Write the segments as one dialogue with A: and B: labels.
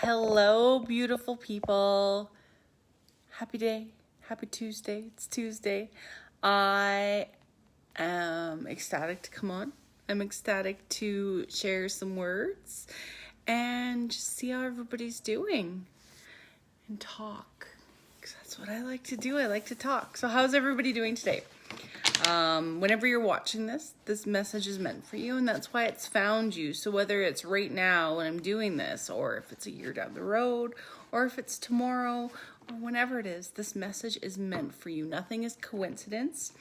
A: Hello, beautiful people. Happy day. Happy Tuesday. It's Tuesday. I am ecstatic to come on. I'm ecstatic to share some words and just see how everybody's doing and talk. Because that's what I like to do. I like to talk. So how's everybody doing today? Whenever you're watching this message is meant for you, and that's why it's found you. So whether it's right now when I'm doing this, or if it's a year down the road, or if it's tomorrow, or whenever it is, this message is meant for you. Nothing is coincidence.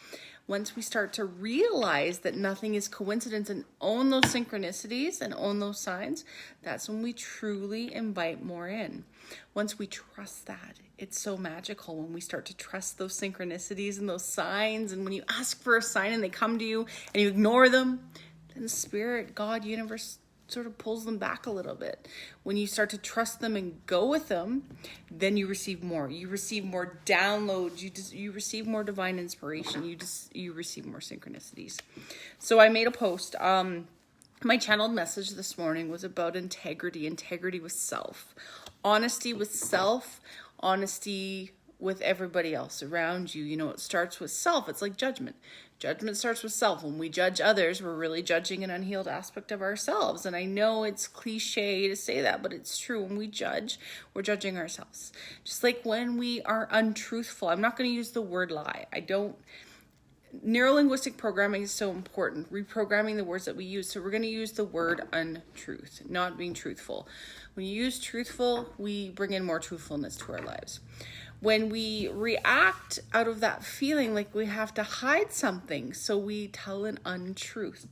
A: Once we start to realize that nothing is coincidence and own those synchronicities and own those signs, that's when we truly invite more in. Once we trust that, it's so magical when we start to trust those synchronicities and those signs. And when you ask for a sign and they come to you and you ignore them, then spirit, God, universe sort of pulls them back a little bit. When you start to trust them and go with them, then you receive more. You receive more downloads. You receive more divine inspiration. You receive more synchronicities. So I made a post. My channeled message this morning was about integrity with self, honesty with self, honesty with everybody else around you. You know, it starts with self. It's like judgment. Judgment starts with self. When we judge others, we're really judging an unhealed aspect of ourselves. And I know it's cliche to say that, but it's true. When we judge, we're judging ourselves. Just like when we are untruthful. I'm not going to use the word lie. Neuro-linguistic programming is so important, reprogramming the words that we use. So we're going to use the word untruth, not being truthful. When you use truthful, we bring in more truthfulness to our lives. When we react out of that feeling like we have to hide something, so we tell an untruth,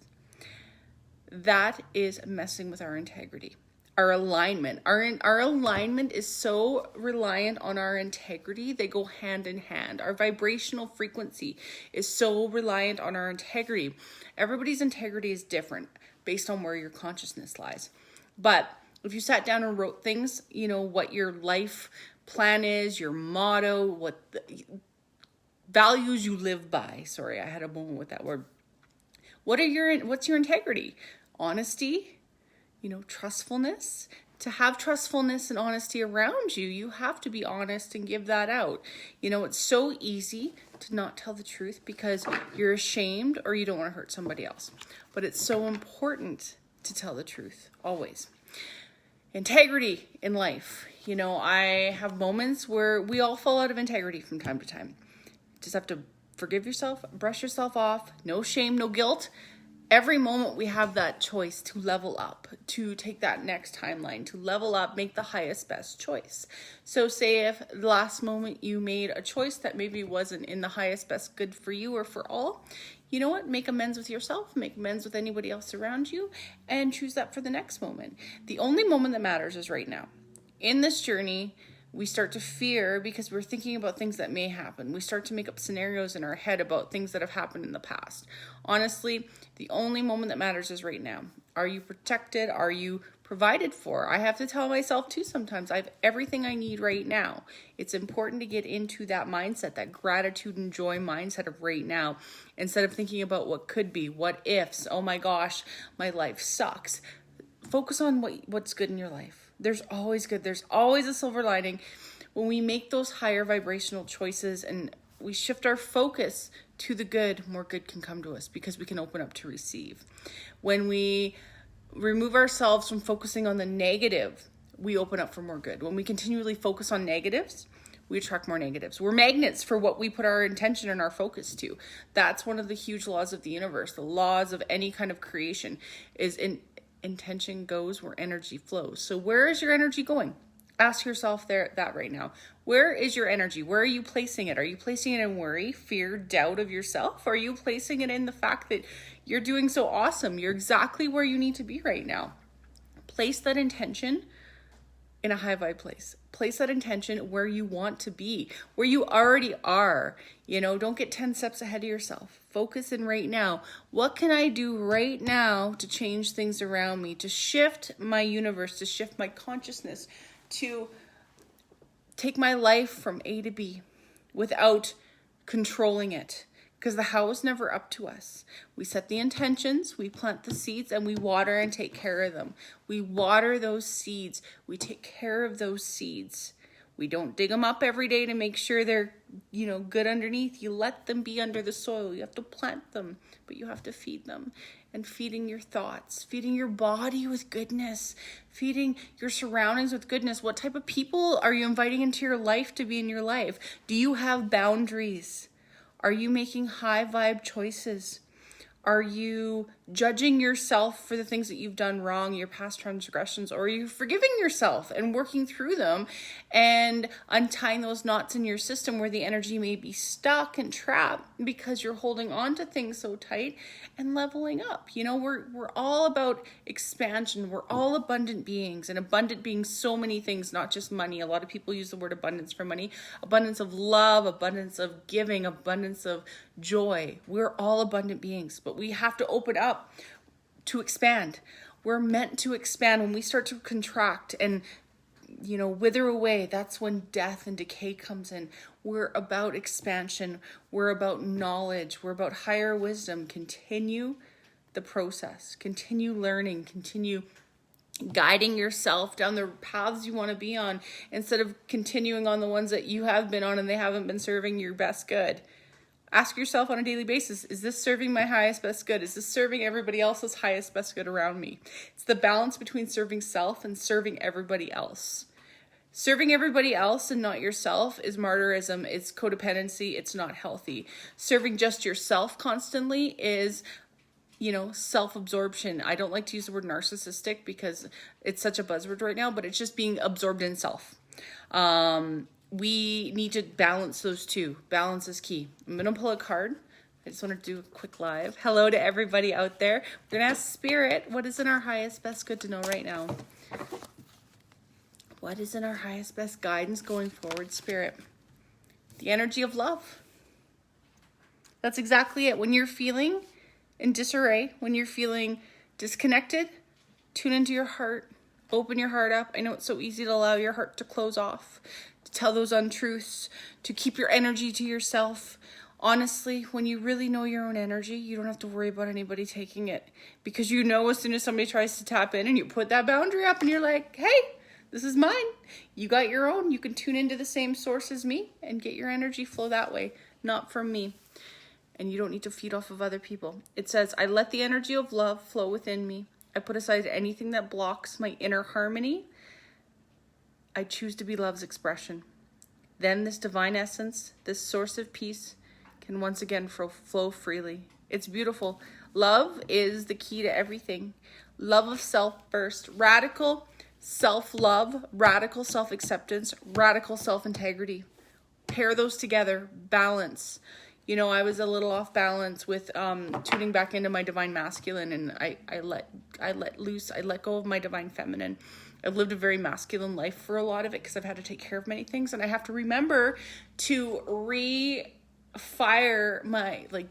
A: that is messing with our integrity. Our alignment. Our alignment is so reliant on our integrity. They go hand in hand. Our vibrational frequency is so reliant on our integrity. Everybody's integrity is different based on where your consciousness lies. But if you sat down and wrote things, you know, what your life plan is, your motto, what the values you live by. Sorry, I had a moment with that word. What's your integrity? Honesty, trustfulness. To have trustfulness and honesty around you, you have to be honest and give that out. It's so easy to not tell the truth because you're ashamed or you don't want to hurt somebody else. But it's so important to tell the truth, always. Integrity in life. I have moments where we all fall out of integrity from time to time. Just have to forgive yourself, brush yourself off, no shame, no guilt. Every moment we have that choice to level up, to take that next timeline, to level up, make the highest, best choice. So say if the last moment you made a choice that maybe wasn't in the highest, best good for you or for all, you know what? Make amends with yourself, make amends with anybody else around you, and choose that for the next moment. The only moment that matters is right now. In this journey, we start to fear because we're thinking about things that may happen. We start to make up scenarios in our head about things that have happened in the past. Honestly, the only moment that matters is right now. Are you protected? Are you provided for? I have to tell myself too sometimes, I have everything I need right now. It's important to get into that mindset, that gratitude and joy mindset of right now, instead of thinking about what could be, what ifs, oh my gosh, my life sucks. Focus on what's good in your life. There's always good. There's always a silver lining. When we make those higher vibrational choices and we shift our focus to the good, more good can come to us because we can open up to receive. When we remove ourselves from focusing on the negative, we open up for more good. When we continually focus on negatives, we attract more negatives. We're magnets for what we put our intention and our focus to. That's one of the huge laws of the universe. The laws of any kind of creation is intention goes where energy flows. So where is your energy going? Ask yourself that right now. Where is your energy? Where are you placing it? Are you placing it in worry, fear, doubt of yourself? Or are you placing it in the fact that you're doing so awesome? You're exactly where you need to be right now. Place that intention in a high vibe place. Place that intention where you want to be, where you already are. Don't get 10 steps ahead of yourself. Focus in right now. What can I do right now to change things around me, to shift my universe, to shift my consciousness, to take my life from A to B without controlling it? because the how is never up to us. We set the intentions, we plant the seeds, and we water and take care of them. We water those seeds. We take care of those seeds. We don't dig them up every day to make sure they're, good underneath. You let them be under the soil. You have to plant them, but you have to feed them. And feeding your thoughts, feeding your body with goodness, feeding your surroundings with goodness. What type of people are you inviting into your life to be in your life? Do you have boundaries? Are you making high vibe choices? Are you judging yourself for the things that you've done wrong, your past transgressions, or are you forgiving yourself and working through them and untying those knots in your system where the energy may be stuck and trapped because you're holding on to things so tight, and leveling up? We're all about expansion. We're all abundant beings, and abundant being so many things, not just money. A lot of people use the word abundance for money. Abundance of love, abundance of giving, abundance of joy. We're all abundant beings, but we have to open up to expand. We're meant to expand. When we start to contract and wither away, that's when death and decay comes in. We're about expansion. We're about knowledge. We're about higher wisdom. Continue the process. Continue learning. Continue guiding yourself down the paths you want to be on, instead of continuing on the ones that you have been on and they haven't been serving your best good. Ask yourself on a daily basis, is this serving my highest best good? Is this serving everybody else's highest best good around me? It's the balance between serving self and serving everybody else. Serving everybody else and not yourself is martyrism. It's codependency. It's not healthy. Serving just yourself constantly is, self-absorption. I don't like to use the word narcissistic because it's such a buzzword right now, but it's just being absorbed in self. We need to balance those two. Balance is key. I'm going to pull a card. I just want to do a quick live. Hello to everybody out there. We're going to ask Spirit, what is in our highest best good to know right now? What is in our highest best guidance going forward, Spirit? The energy of love. That's exactly it. When you're feeling in disarray, when you're feeling disconnected, tune into your heart. Open your heart up. I know it's so easy to allow your heart to close off, to tell those untruths, to keep your energy to yourself. Honestly, when you really know your own energy, you don't have to worry about anybody taking it, because as soon as somebody tries to tap in and you put that boundary up and you're like, hey, this is mine. You got your own. You can tune into the same source as me and get your energy flow that way, not from me. And you don't need to feed off of other people. It says, I let the energy of love flow within me. I put aside anything that blocks my inner harmony. I choose to be love's expression. Then this divine essence, this source of peace, can once again flow freely. It's beautiful. Love is the key to everything. Love of self first. Radical self-love, radical self-acceptance, radical self-integrity. Pair those together. Balance. I was a little off balance with tuning back into my divine masculine, and I let loose. I let go of my divine feminine. I've lived a very masculine life for a lot of it because I've had to take care of many things, and I have to remember to refire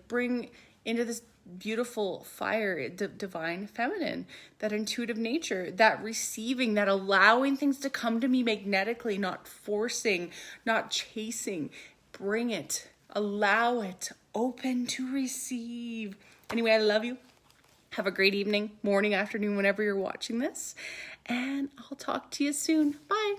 A: bring into this beautiful fire, divine feminine, that intuitive nature, that receiving, that allowing things to come to me magnetically, not forcing, not chasing. Bring it. Allow it. Open to receive. Anyway, I love you. Have a great evening, morning, afternoon, whenever you're watching this. And I'll talk to you soon. Bye.